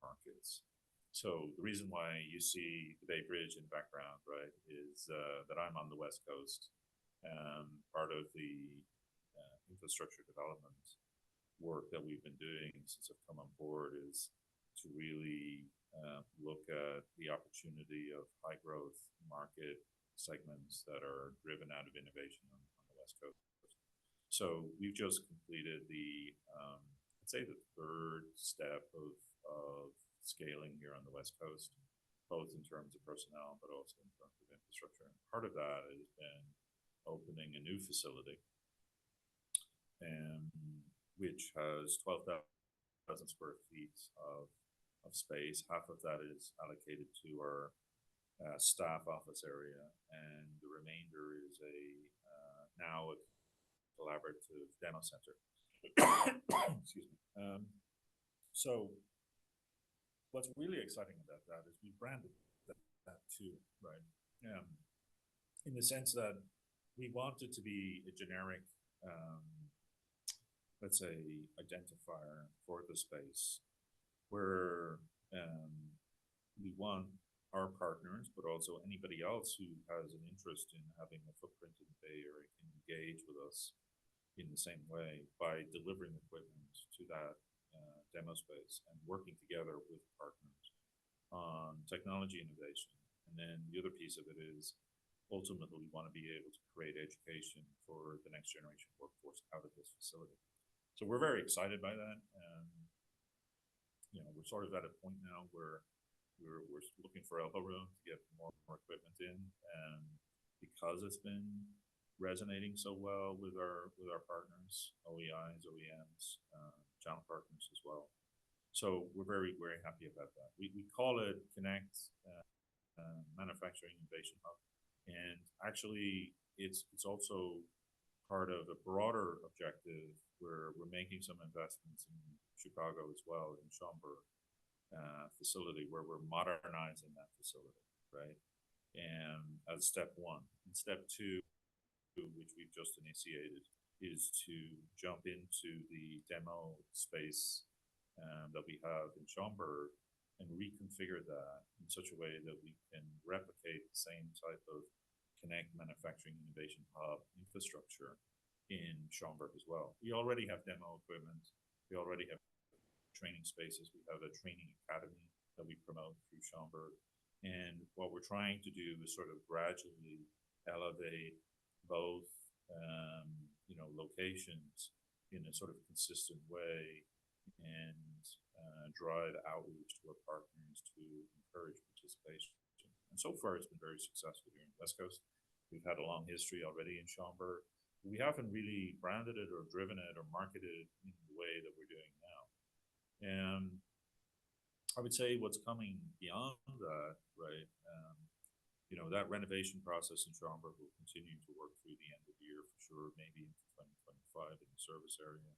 B: markets? So the reason why you see the Bay Bridge in the background, right, is that I'm on the West Coast. Part of the infrastructure development work that we've been doing since I've come on board is to really look at the opportunity of high growth market segments that are driven out of innovation on the West Coast. So we've just completed I'd say the third step of scaling here on the West Coast, both in terms of personnel, but also in terms of infrastructure. And part of that has been opening a new facility, which has 12,000 square feet of space. Half of that is allocated to our staff office area, and the remainder is now a collaborative demo center. Excuse me. So what's really exciting about that is we branded that too, right? In the sense that we want it to be a generic, let's say, identifier for the space where we want our partners, but also anybody else who has an interest in having a footprint in the Bay Area can engage with us in the same way by delivering equipment to that demo space and working together with partners on technology innovation. And then the other piece of it is ultimately we want to be able to create education for the next generation workforce out of this facility. So we're very excited by that. We're sort of at a point now where we're looking for elbow room to get more equipment in, and because it's been resonating so well with our partners, OEIs, OEMs, channel partners as well. So we're very, very happy about that. We call it Connect Manufacturing Innovation Hub, and actually it's also part of a broader objective where we're making some investments in Chicago as well, in Schaumburg facility, where we're modernizing that facility, right? And as step one. And step two, which we've just initiated, is to jump into the demo space that we have in Schaumburg and reconfigure that in such a way that we can replicate the same type of Connect Manufacturing Innovation Hub infrastructure in Schaumburg as well. We already have demo equipment. We already have training spaces. We have a training academy that we promote through Schaumburg. And what we're trying to do is sort of gradually elevate both, locations in a sort of consistent way and drive outreach to our partners to encourage participation. And so far, it's been very successful here in the West Coast. We've had a long history already in Schaumburg. We haven't really branded it or driven it or marketed it in the way that we're doing now. And I would say what's coming beyond that, right? That renovation process in Schaumburg will continue to work through the end of the year for sure, maybe into 2025 in the service area.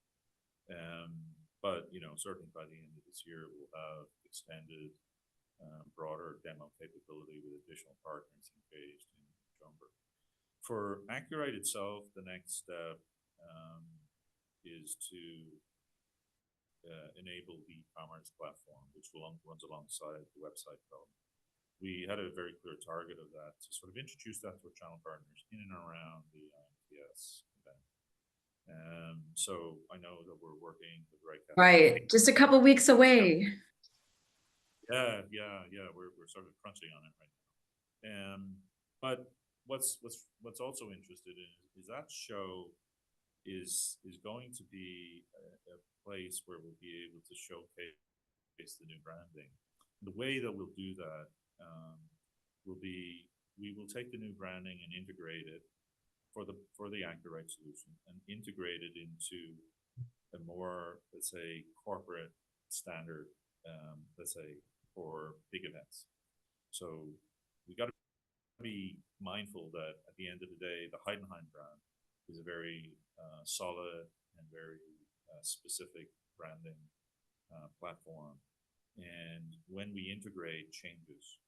B: But certainly by the end of this year, we'll have extended, broader demo capability with additional partners engaged in Schaumburg. For Accurate itself, the next step is to enable the e-commerce platform, which runs alongside the website development. We had a very clear target of that to sort of introduce that to our channel partners in and around the IMTS event. So I know that we're working with Red Caffeine.
A: Right, just a couple weeks away.
B: Yeah. We're sort of crunching on it right now. But what's also interested in is that show is going to be a place where we'll be able to showcase the new branding. The way that we'll do that will be, we will take the new branding and integrate it for the Accurate solution and integrate it into a more, let's say, corporate standard, let's say, for big events. So we got to be mindful that at the end of the day, the Heidenhain brand is a very solid and very specific branding platform. And when we integrate changes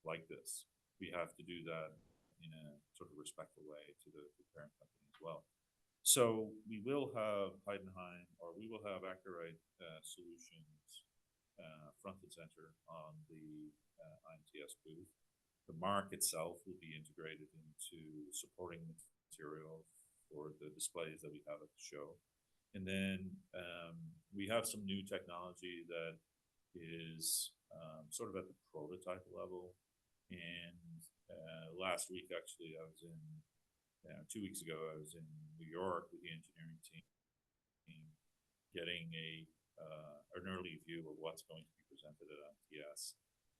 B: like this, we have to do that in a sort of respectful way to the parent company as well. So we will have Heidenhain, or we will have Accurate Solutions front and center on the IMTS booth. The mark itself will be integrated into supporting material for the displays that we have at the show. And then we have some new technology that is sort of at the prototype level. And last week, actually, I was in, 2 weeks ago, I was in New York with the engineering team, getting an early view of what's going to be presented at IMTS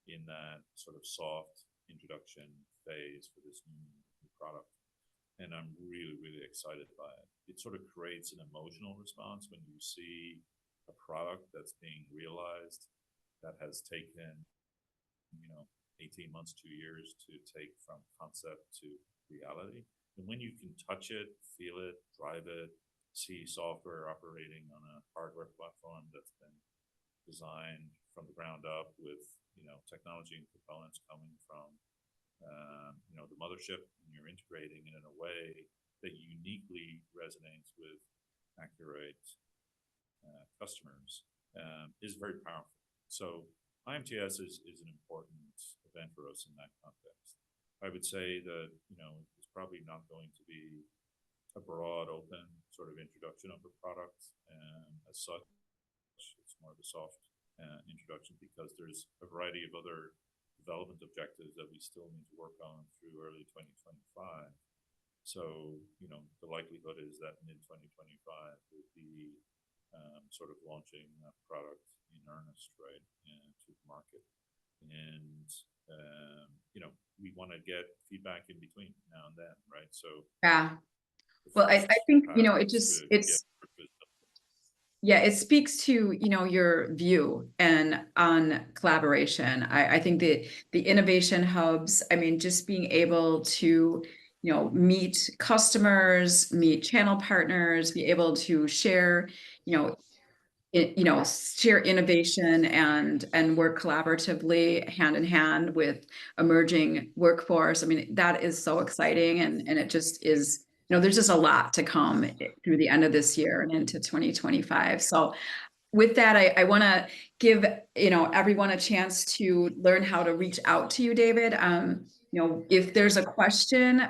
B: in that sort of soft introduction phase for this new product. And I'm really, really excited by it. It sort of creates an emotional response when you see a product that's being realized that has taken, 18 months, 2 years to take from concept to reality. And when you can touch it, feel it, drive it, see software operating on a hardware platform that's been designed from the ground up with, technology and components coming from, the mothership, and you're integrating it in a way that uniquely resonates with Accurate customers, is very powerful. So IMTS is an important event for us in that context. I would say that, it's probably not going to be a broad, open sort of introduction of the product as such. It's more of a soft introduction because there's a variety of other development objectives that we still need to work on through early 2025. So, the likelihood is that mid-2025 will be sort of launching that product in earnest, right, to the market. And, we want to get feedback in between now and then, right? So
A: yeah. Well, I think, it speaks to, your view and on collaboration. I think that the innovation hubs, just being able to, meet customers, meet channel partners, be able to share, share innovation and work collaboratively hand in hand with emerging workforce. That is so exciting. And it just is, there's just a lot to come through the end of this year and into 2025. So with that, I want to give, everyone a chance to learn how to reach out to you, David. If there's a question,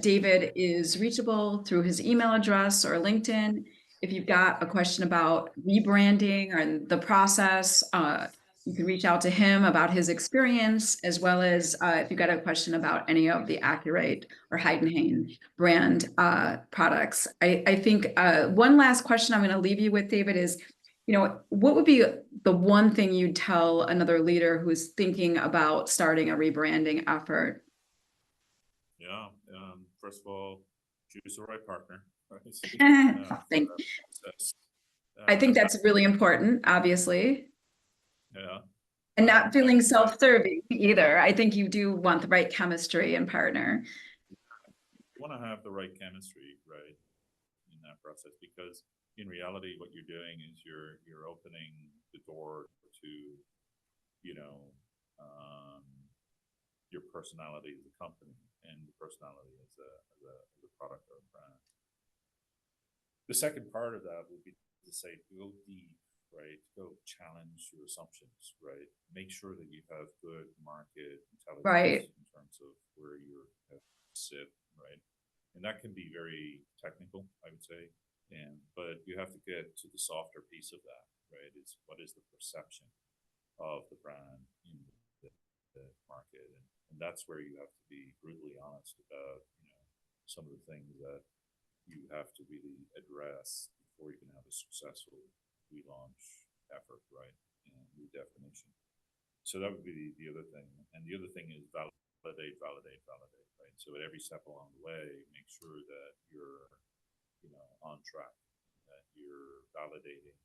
A: David is reachable through his email address or LinkedIn. If you've got a question about rebranding or the process, you can reach out to him about his experience, as well as if you've got a question about any of the Accurate or Heidenhain brand products. I think one last question I'm going to leave you with, David, is, what would be the one thing you'd tell another leader who's thinking about starting a rebranding effort?
B: Yeah. First of all, choose the right partner.
A: I think that's really important, obviously.
B: Yeah.
A: And not feeling self-serving either. I think you do want the right chemistry and partner.
B: You want to have the right chemistry, right, in that process, because in reality, what you're doing is you're opening the door to, your personality as a company and the personality as a product or a brand. The second part of that would be to say, go deep, right? Go challenge your assumptions, right? Make sure that you have good market intelligence, right, in terms of where you sit, right? And that can be very technical, I would say. But you have to get to the softer piece of that, right? It's what is the perception of the brand in the market, and that's where you have to be brutally honest about, some of the things that you have to really address before you can have a successful relaunch effort, right? And redefinition. So that would be the other thing. And the other thing is validate, right? So at every step along the way, make sure that you're, on track, that you're validating,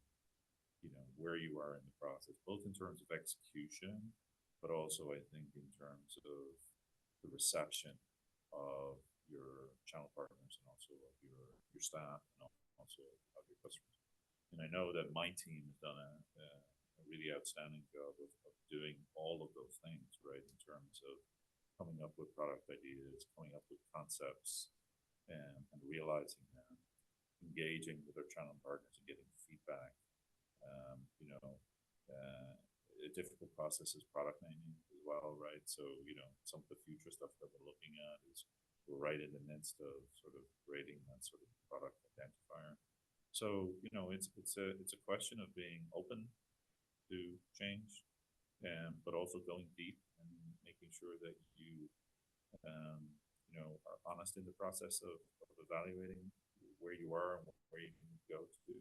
B: where you are in the process, both in terms of execution, but also I think in terms of the reception of your channel partners and also of your staff and also of your customers. And I know that my team has done a really outstanding job of doing all of those things, right? In terms of coming up with product ideas, coming up with concepts, and realizing them, engaging with our channel partners and getting feedback. A difficult process is product naming as well, right? So, some of the future stuff that we're looking at is we're right in the midst of sort of creating that sort of product identifier. So, it's a question of being open to change, but also going deep and making sure that you are honest in the process of evaluating where you are and where you can go to.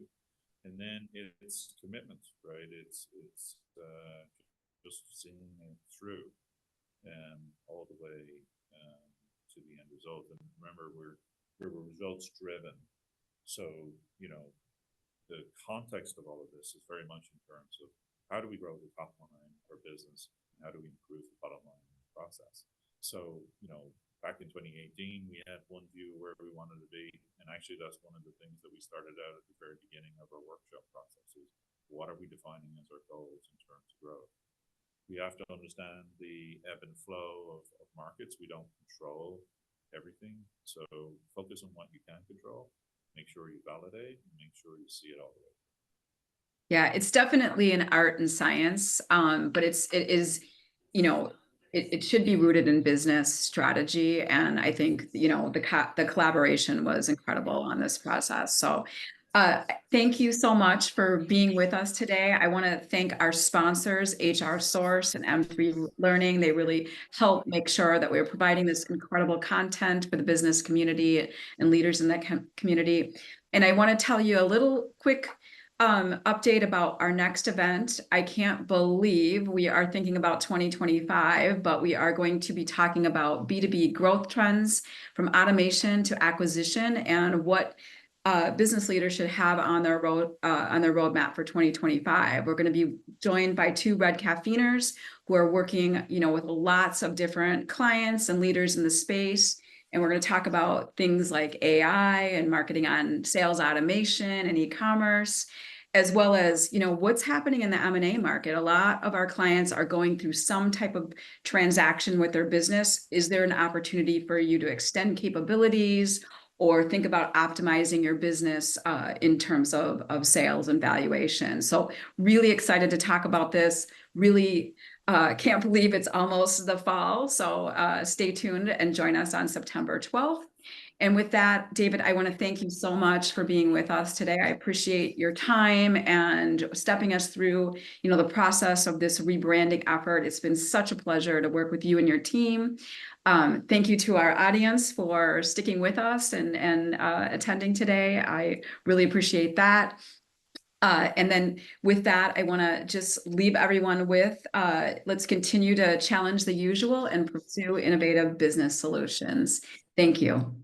B: And then it's commitment, right? It's just seeing it through all the way to the end result. And remember, we're results driven. So, the context of all of this is very much in terms of how do we grow the top line of our business and how do we improve the bottom line in the process. So, back in 2018, we had one view where we wanted to be. And actually, that's one of the things that we started out at the very beginning of our workshop process is what are we defining as our goals in terms of growth? We have to understand the ebb and flow of markets. We don't control everything. So focus on what you can control. Make sure you validate and make sure you see it all the way.
A: Yeah, it's definitely an art and science, but it is, it should be rooted in business strategy. And I think, the collaboration was incredible on this process. So thank you so much for being with us today. I want to thank our sponsors, HR Source and M3 Learning. They really help make sure that we're providing this incredible content for the business community and leaders in that community. And I want to tell you a little quick update about our next event. I can't believe we are thinking about 2025, but we are going to be talking about B2B growth trends from automation to acquisition and what business leaders should have on their roadmap for 2025. We're going to be joined by two Red Caffeiners who are working, with lots of different clients and leaders in the space. And we're going to talk about things like AI and marketing on sales automation and e-commerce, as well as, what's happening in the M&A market. A lot of our clients are going through some type of transaction with their business. Is there an opportunity for you to extend capabilities or think about optimizing your business in terms of sales and valuation? So really excited to talk about this. Really can't believe it's almost the fall. So stay tuned and join us on September 12th. And with that, David, I want to thank you so much for being with us today. I appreciate your time and stepping us through, the process of this rebranding effort. It's been such a pleasure to work with you and your team. Thank you to our audience for sticking with us and attending today. I really appreciate that. And then with that, I want to just leave everyone with, let's continue to challenge the usual and pursue innovative business solutions. Thank you.